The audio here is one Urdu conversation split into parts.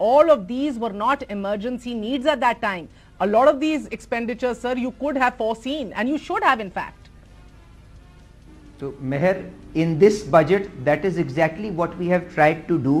all of these were not emergency needs at that time. A lot of these expenditures, sir, you could have foreseen and you should have in fact. So Meher, in this budget, that is exactly what we have tried to do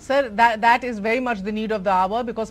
Sir, that is very much the need of the hour because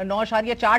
9.4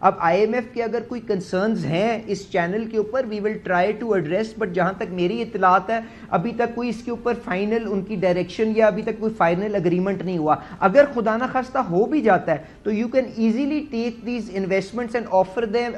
اب IMF کے اگر کوئی کنسرنز ہیں اس چینل کے اوپر we will try to address, but جہاں تک میری اطلاعات ہے ابھی تک کوئی اس کے اوپر فائنل ان کی ڈائریکشن یا ابھی تک کوئی فائنل اگریمنٹ نہیں ہوا. اگر خدا نہ خواستہ ہو بھی جاتا ہے تو you can easily take these investments and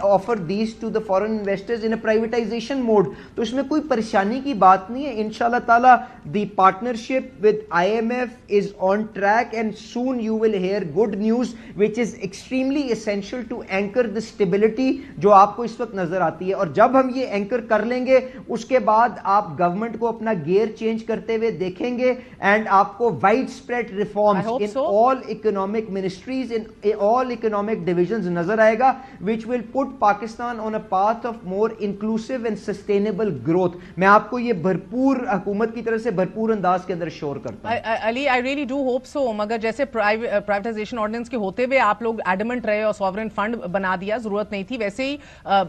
offer these to the foreign investors in a privatisation mode. تو اس میں کوئی پریشانی کی بات نہیں ہے. انشاءاللہ تعالی the partnership with IMF is on track and soon you will hear good news which is extremely essential to anchor the stability جو آپ کو اس وقت نظر آتی ہے. اور جب ہم یہ اینکر کر لیں گے اس کے بعد آپ گورنمنٹ کو اپنا گیئر چینج کرتے ہوئے دیکھیں گے اینڈ آپ کو wide spread reforms in all economic ministries in all economic divisions نظر آئے گا which will put Pakistan on a path of more inclusive and sustainable growth. میں آپ کو یہ بھرپور حکومت کی طرف سے بھرپور انداز کے اندر شور کرتا ہوں. علی I really do hope so, مگر جیسے پرائیویٹائزیشن آرڈیننس کے ہوتے ہوئے آپ لوگ ایڈمنٹ رہے اور سوورن فنڈ بنا دیا, ضرورت نہیں تھی. ویسے ہی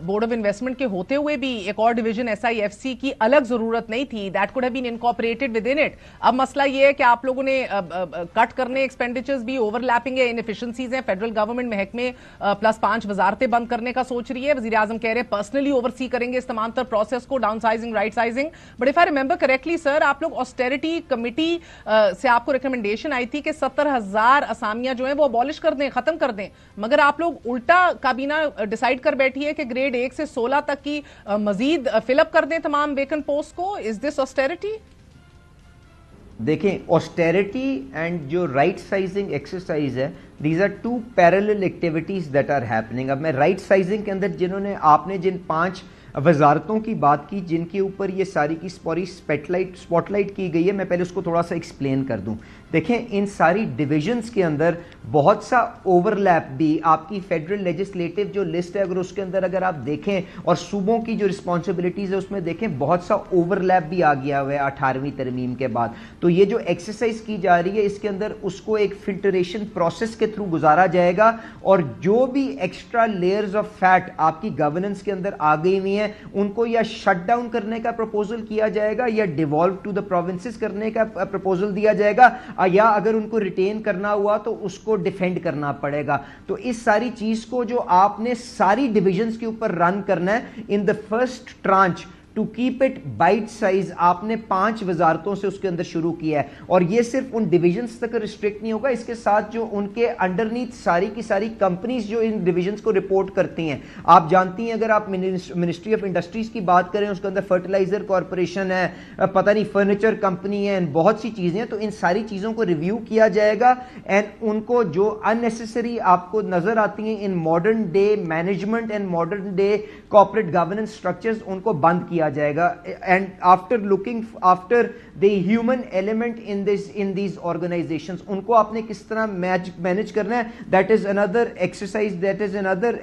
بورڈ آف انویسٹمنٹ کے ہوتے ہوئے بھی ایک اور ڈویژن SIFC کی الگ ضرورت نہیں تھی. That could have been incorporated with in it. اب مسئلہ یہ ہے کہ آپ لوگوں نے کٹ کرنے ایکسپینڈیچرز بھی اوور لیپنگ ہے, انفیشنسیز ہیں. فیڈرل گورنمنٹ محکمے +5 وزارتیں بند کرنے کا سوچ رہی ہے. وزیر اعظم کہہ رہے ہیں پرسنلی اوور سی کریں گے اس تمام تر پروسیس کو, downsizing, rightsizing. But if I remember correctly sir, آپ لوگ آسٹیریٹی کمیٹی سے آپ کو ریکمنڈیشن آئی تھی کہ 70,000 اسامیاں جو ہیں وہ ابالش کر دیں, ختم کر دیں, مگر آپ لوگ الٹا کابینہ ڈیسائیڈ کر بیٹھی ہے کہ گریڈ 1 سے 16 تک کی مزید فل اپ کر دیں تمام ویکن پوسٹ کو. از دس آسٹیریٹی؟ دیکھیں, آسٹیریٹی اینڈ جو رائٹ سائزنگ ایکسرسائز ہے, these are two parallel activities that are happening. اب میں رائٹ سائزنگ کے اندر جنہوں نے آپ نے جن 5 وزارتوں کی بات کی جن کے اوپر یہ ساری کی سپاٹ لائٹ کی گئی ہے, میں پہلے اس کو تھوڑا سا ایکسپلین کر دوں. دیکھیں, ان ساری ڈویژنز کے اندر بہت سا اوور لیپ بھی آپ کی فیڈرل لیجسلیٹو جو لسٹ ہے اگر اس کے اندر اگر آپ دیکھیں اور صوبوں کی جو رسپانسبلٹیز ہے اس میں دیکھیں بہت سا اوور لیپ بھی آ گیا ہوا ہے 18ویں ترمیم کے بعد. تو یہ جو ایکسرسائز کی جا رہی ہے اس کے اندر اس کو ایک فلٹریشن پروسیس کے تھرو گزارا جائے گا, اور جو بھی ایکسٹرا لیئرز آف فیٹ آپ کی گورننس کے اندر آ گئی ہوئی ہیں ان کو یا شٹ ڈاؤن کرنے کا پروپوزل کیا جائے گا یا ڈیوالو ٹو دا پروونسز کرنے کا پروپوزل دیا جائے گا, یا اگر ان کو ریٹین کرنا ہوا تو اس کو ڈیفینڈ کرنا پڑے گا. تو اس ساری چیز کو جو آپ نے ساری ڈویژنز کے اوپر رن کرنا ہے in the first tranche to keep it bite size, آپ نے 5 وزارتوں سے اس کے اندر شروع کیا ہے. اور یہ صرف ان ڈویژنز تک ریسٹرکٹ نہیں ہوگا, اس کے ساتھ جو ان کے انڈرنیتھ ساری کی ساری کمپنیز جو ان ڈویژنز کو رپورٹ کرتی ہیں, آپ جانتی ہیں اگر آپ منسٹری آف انڈسٹریز کی بات کریں اس کے اندر فرٹیلائزر کارپوریشن ہے, پتہ نہیں فرنیچر کمپنی ہے, بہت سی چیزیں ہیں. تو ان ساری چیزوں کو ریویو کیا جائے گا اینڈ ان کو جو اننیسیسری آپ کو نظر آتی ہیں ان modern day management and modern day corporate governance structures ان کو بند کیا جائے گا. And after looking after the human element in these organizations, ان کو آپ نے کس طرح مینج کرنا ہے, دیٹ از اندر ایکسرسائز, دیٹ از اندر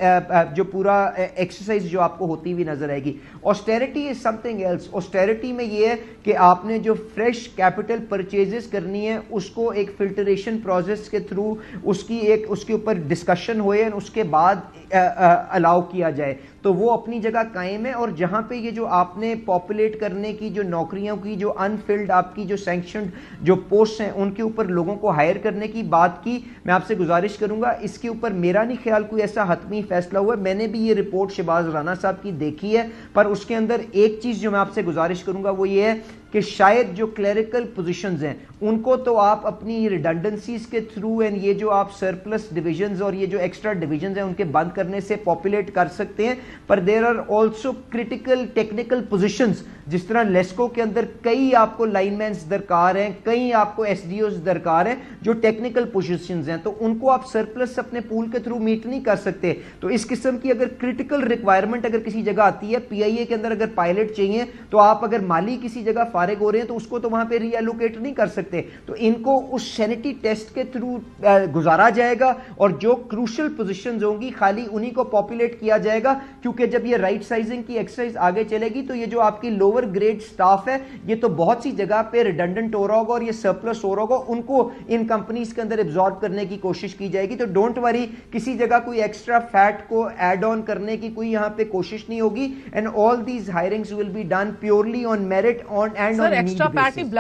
جو پورا ایکسرسائز جو آپ کو ہوتی ہوئی نظر آئے گی. آسٹیریٹی از سم تھنگ ایلس. آسٹیریٹی میں یہ ہے کہ آپ نے جو فریش کیپٹل پرچیزز کرنی ہے اس کو ایک فلٹریشن پروسیس کے تھرو اس کے اوپر ڈسکشن ہوئے اس کے بعد الاؤ کیا جائے, تو وہ اپنی جگہ قائم ہے. اور جہاں پہ یہ جو آپ نے پاپولیٹ کرنے کی جو نوکریوں کی جو انفلڈ آپ کی جو سینکشنڈ جو پوسٹ ہیں ان کے اوپر لوگوں کو ہائر کرنے کی بات کی, میں آپ سے گزارش کروں گا اس کے اوپر میرا نہیں خیال کوئی ایسا حتمی فیصلہ ہوا ہے. میں نے بھی یہ رپورٹ شہباز رانا صاحب کی دیکھی ہے, پر اس کے اندر ایک چیز جو میں آپ سے گزارش کروں گا وہ یہ ہے کہ شاید جو کلیریکل پوزیشنز ہیں ان کو تو آپ اپنی ریڈنڈنسیز کے تھرو اینڈ یہ جو آپ سرپلس ڈویژنز اور یہ جو ایکسٹرا ڈویژنز ہیں ان کے بند کرنے سے پاپولیٹ کر سکتے ہیں, پر there are also critical technical positions جس طرح لیسکو کے اندر کئی آپ کو لائن مینز درکار ہیں, کئی آپ کو ایس ڈی اوز درکار ہیں جو ٹیکنیکل پوزیشنز ہیں, تو ان کو آپ سرپلس اپنے پول کے تھرو میٹ نہیں کر سکتے. تو اس قسم کی اگر کرٹیکل ریکوائرمنٹ اگر کسی جگہ آتی ہے, پی آئی اے کے اندر اگر پائلٹ چاہیے تو آپ اگر مالی کسی جگہ فارغ ہو رہے ہیں تو اس کو تو وہاں پہ ری ایلوکیٹ نہیں کر سکتے. تو ان کو اس سینیٹی ٹیسٹ کے تھرو گزارا جائے گا اور جو کروشل پوزیشنز ہوں گی خالی انہی کو پاپولیٹ کیا جائے گا, کیونکہ جب یہ رائٹ سائزنگ کی ایکسرسائز آگے چلے گی تو یہ جو آپ کی لوور گریڈ سٹاف ہے یہ تو بہت سی جگہ پہ ریڈنڈنٹ ہو رہا ہوگا اور یہ سرپلس ہو رہا ہوگا, ان کو ان کمپنیز کے اندر ایبزارب کرنے کی کوشش کی جائے گی. تو ڈونٹ وری, کسی جگہ کوئی ایکسٹرا فیٹ کو ایڈ آن کرنے کی کوئی یہاں پہ کوشش نہیں ہوگی, and all these hirings will be done purely on merit on and on need basis.